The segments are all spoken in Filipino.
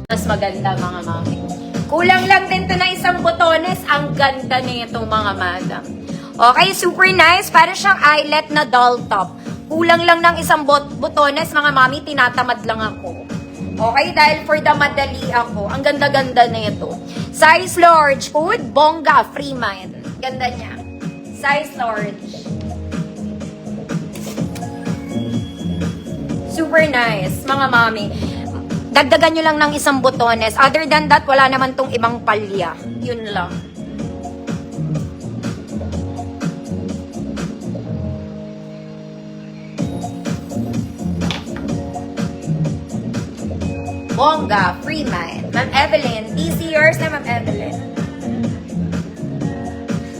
Mas maganda mga mami. Kulang lang din to na isang botones. Ang ganda nito mga madam. Okay, super nice. Para siyang eyelet na doll top. Kulang lang ng isang botones mga mami. Tinatamad lang ako. Okay, dahil for the madali ako. Ang ganda-ganda nito. Size large. Good. Bongga. Free mind. Ganda niya. Size large. Super nice mga mami. Dagdagan nyo lang ng isang botones. Other than that, wala naman tong ibang palya. Yun lang. Bongga, free mind. Ma'am Evelyn. DC yours na, Ma'am Evelyn.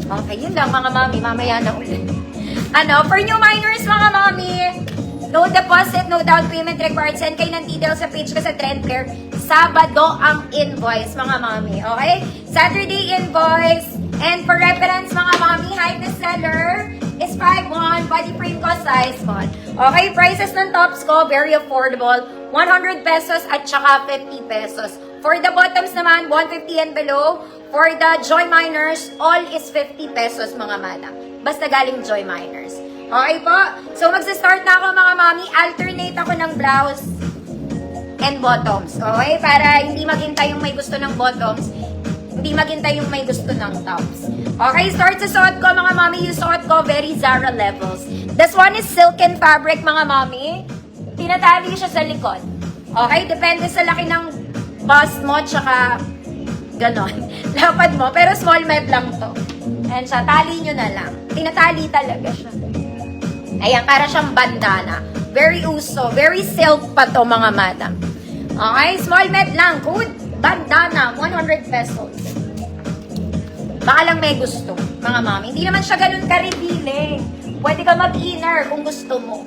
Okay, yun lang mga mami. Mamaya na ulit. For new minors mga mami, no deposit, no down payment required. Send kayo ng details sa page ko sa Trendfair. Sabado ang invoice, mga mami. Okay? Saturday invoice. And for reference, mga mami, height the seller is 5'1", body frame ko, size 1. Okay? Prices ng tops ko, very affordable. 100 pesos at saka 50 pesos. For the bottoms naman, 150 and below. For the Joy Miners, all is 50 pesos, mga madam. Basta galing Joy Miners. Okay po? So, magsa-start na ako mga mami. Alternate ako ng blouse and bottoms. Okay? Para hindi maghintay yung may gusto ng bottoms. Hindi maghintay yung may gusto ng tops. Okay? Start sa suot ko mga mami. Yung suot ko, very Zara levels. This one is silken fabric mga mami. Tinatali siya sa likod. Okay? Depende sa laki ng bust mo, tsaka ganon. Lapad mo. Pero small med lang to. And siya, tali nyo na lang. Tinatali talaga siya. Ayan, para siyang bandana. Very uso. Very silk pa to, mga madam. Okay? Small med lang. Good. Bandana. 100 pesos. Baka lang may gusto, mga mami. Hindi naman siya ganun ka-revealing. Pwede ka mag-inner kung gusto mo.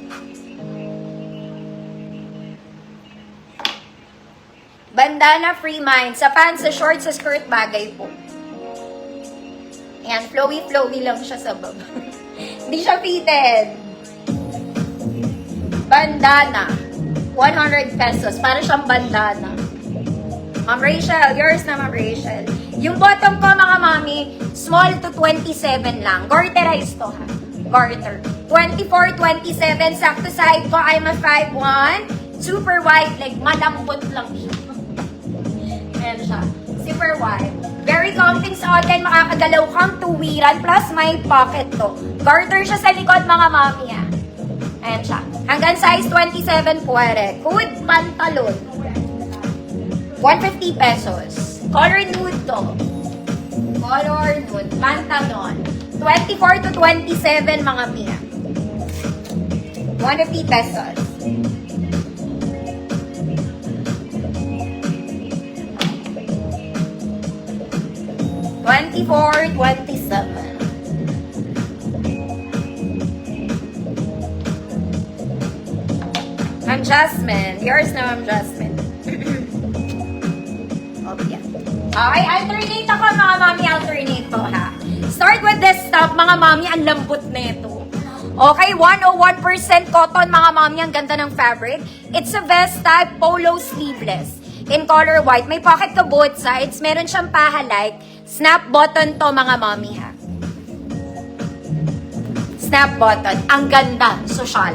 Bandana, free mind. Sa pants, sa shorts, sa skirt, bagay po. Ayan, flowy-flowy lang siya sa baba. Hindi siya fitted. Bandana. 100 pesos. Para siyang bandana. Ma'am Rachel. Yours na, Ma'am Rachel. Yung bottom ko, mga mami, small to 27 lang. Garterized to, ha? Garter. 24, 27. Sakto side ko, I'm a 5'1". Super wide leg. Malambot lang siya. Ayan siya. Super wide. Very comfy sa atin. Makakagalaw kang tuwiran. Plus, may pocket to. Garter siya sa likod, mga mami, ha? Ayan siya. Hanggang size 27 pwede. Good pantalon. 150 pesos. Color nude to. Color nude. Pantalon. 24 to 27 mga miya. 150 pesos. $24, $27. Ma'am Jasmine. Yours na, Ma'am Jasmine. Okay. Okay, alternate ako, mga mami. Alternate to, ha. Start with this stuff, mga mami. Ang lambot na ito. Okay, 101% cotton, mga mami. Ang ganda ng fabric. It's a vest type, polo sleeveless. In color white. May pocket ka both sides. Meron siyang paha-like. Snap button to, mga mami, ha. Snap button. Ang ganda. Social.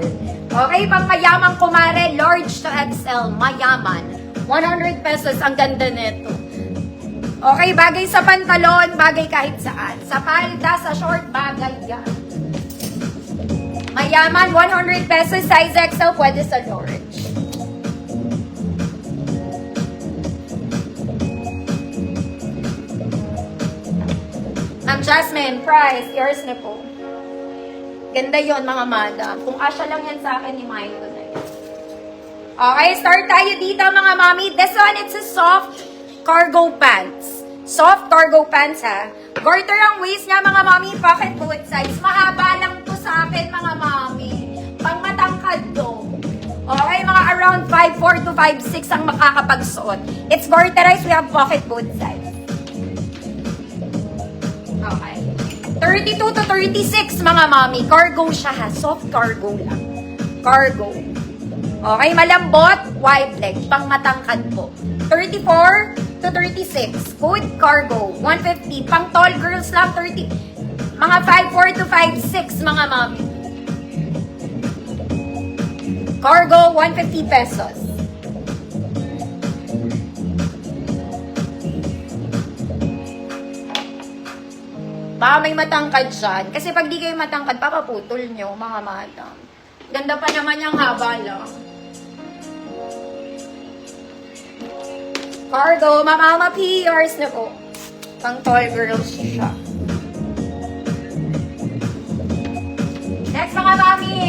Okay, pang mayamang kumare. Large to XL. Mayaman. 100 pesos. Ang ganda nito. Okay, bagay sa pantalon. Bagay kahit saan. Sa palda, sa short, bagay yan. Mayaman. 100 pesos. Size XL. Pwede sa large. Ma'am Jasmine, price, yours na po. Ganda yon mga madam. Kung asya lang yan sa akin, himayin ko na yan. Okay, start tayo dito mga mami. This one, it's a soft cargo pants. Soft cargo pants, ha. Garter ang waist niya mga mami. Pocket both sides. Mahaba lang to sa akin mga mami. Pang matangkad to. Okay, mga around 5'4 to 5'6 ang makakapagsuot. It's garterized. We have pocket both sides. Okay. 32 to 36, mga mami. Cargo siya ha. Soft cargo lang. Cargo. Okay, malambot, wide leg. Pang matangkad po. 34 to 36. Good cargo. 150. Pang tall girls lang, 30. Mga 5'4 to 5'6, mga mami. Cargo, 150 pesos. Baka may matangkad dyan. Kasi pag di kayo matangkad, papaputol nyo, mga madam. Ganda pa naman yung haba lang. Cargo, Mama PRs na po. Pang tall girls siya. Next, mga mami.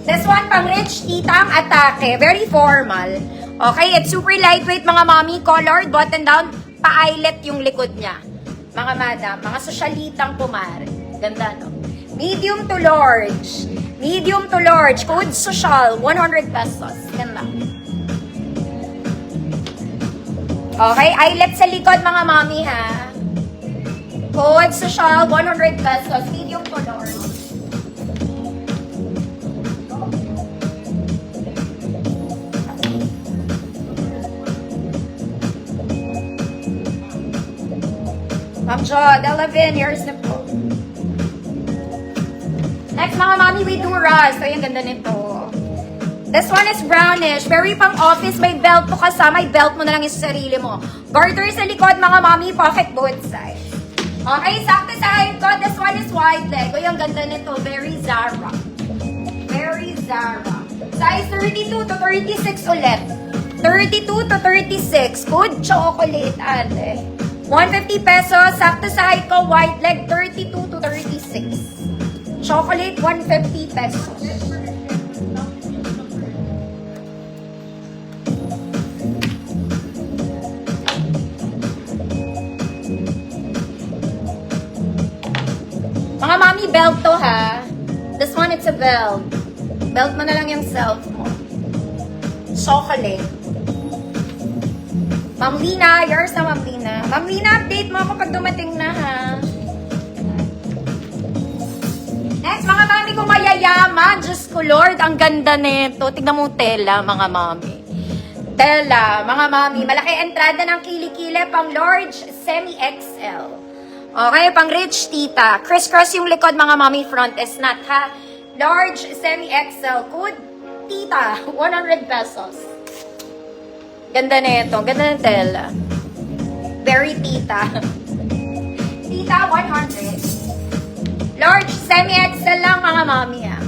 This one, pang rich titang atake. Very formal. Okay, it's super lightweight, mga mami. Colored, button down, pa-eyelet yung likod niya. Mga madam, mga sosyalitang kumare. Ganda, no? Medium to large. Medium to large. Code social, 100 pesos. Ganda. Okay, eyelet sa likod, mga mami, ha? Code social, 100 pesos. Medium to large. Ma'am Jo, 11 years na po. Next, mga mami, with Dura. So, yung ganda nito. This one is brownish. Very pang office. May belt po kasama. May belt mo na lang yung sa sarili mo. Garter sa likod, mga mami. Pocket both sides. Okay, sakto sa height ko. This one is wide leg. O, yung ganda nito. Very Zara. Very Zara. Size 32 to 36 ulit. 32 to 36. Good chocolate, ate. 150 pesos. Sakto sa height ko. Wide leg. 32 to 36. Chocolate, 150 pesos. Mga mami, belt to ha. This one, it's a belt. Belt mo na lang yung self mo. Chocolate. Ma'am Lina, yours na Ma'am Lina. Ma'am Lina, update mo ako pag dumating na ha. Next, mga mami ko mayayaman. Diyos ko Lord, ang ganda nito. Tignan mo tela, mga mami. Tela, mga mami. Malaki entrada ng kilikili, pang large, semi-XL. Okay, pang rich tita. Criss-cross yung likod, mga mami. Front is not ha. Large, semi-XL. Good tita, 100 pesos. Ganda nito. Ganda ng tela. Very tita. Tita, 100. Large, semi-XL lang, mga mami, ha.